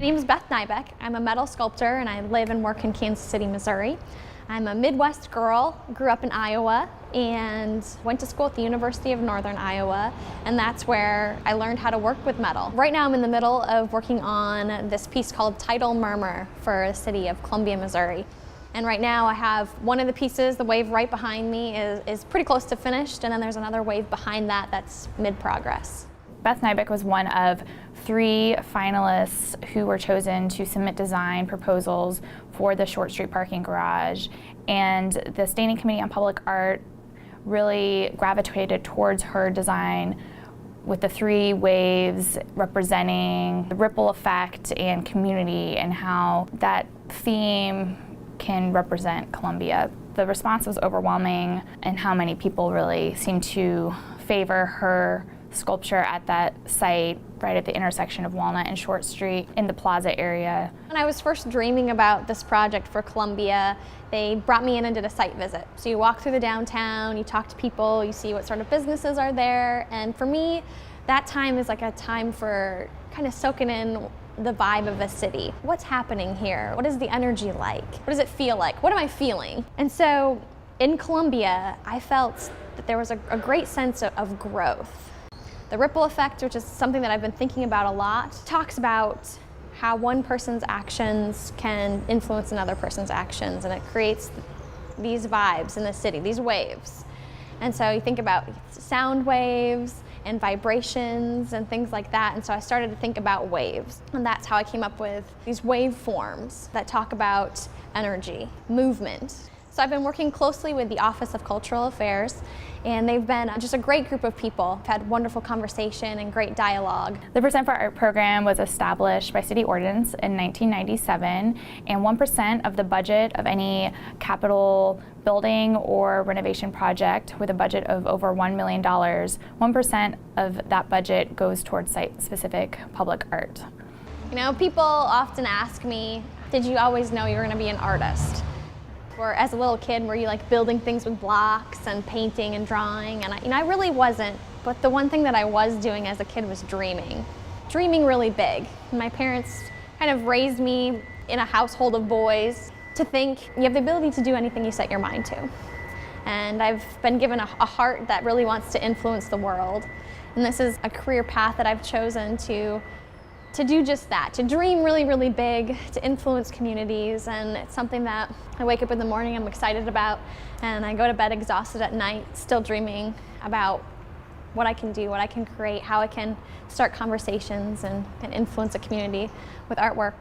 My name is Beth Nybeck. I'm a metal sculptor and I live and work in Kansas City, Missouri. I'm a Midwest girl, grew up in Iowa and went to school at the University of Northern Iowa, and that's where I learned how to work with metal. Right now I'm in the middle of working on this piece called Tidal Murmur for the city of Columbia, Missouri. And right now I have one of the pieces, the wave right behind me is pretty close to finished, and then there's another wave behind that that's mid-progress. Beth Nybeck was one of 3 finalists who were chosen to submit design proposals for the Short Street parking garage, and the Standing Committee on Public Art really gravitated towards her design with the 3 waves representing the ripple effect and community and how that theme can represent Columbia. The response was overwhelming and how many people really seemed to favor her sculpture at that site right at the intersection of Walnut and Short Street in the plaza area. When I was first dreaming about this project for Columbia, they brought me in and did a site visit. So you walk through the downtown, you talk to people, you see what sort of businesses are there, and for me, that time is like a time for kind of soaking in the vibe of a city. What's happening here? What is the energy like? What does it feel like? What am I feeling? And so in Columbia, I felt that there was a great sense of growth. The ripple effect, which is something that I've been thinking about a lot, talks about how one person's actions can influence another person's actions, and it creates these vibes in the city, these waves. And so you think about sound waves and vibrations and things like that, and so I started to think about waves. And that's how I came up with these waveforms that talk about energy, movement. So I've been working closely with the Office of Cultural Affairs, and they've been just a great group of people. We've had wonderful conversation and great dialogue. The Percent for Art program was established by city ordinance in 1997, and 1% of the budget of any capital building or renovation project with a budget of over $1 million, 1% of that budget goes towards site-specific public art. You know, people often ask me, did you always know you were going to be an artist? Or as a little kid, were you like building things with blocks and painting and drawing? And I really wasn't, but the one thing that I was doing as a kid was dreaming really big. My parents kind of raised me in a household of boys to think you have the ability to do anything you set your mind to. And I've been given a heart that really wants to influence the world. And this is a career path that I've chosen to do just that, to dream really big, to influence communities, and it's something that I wake up in the morning, I'm excited about, and I go to bed exhausted at night, still dreaming about what I can do, what I can create, how I can start conversations and influence a community with artwork.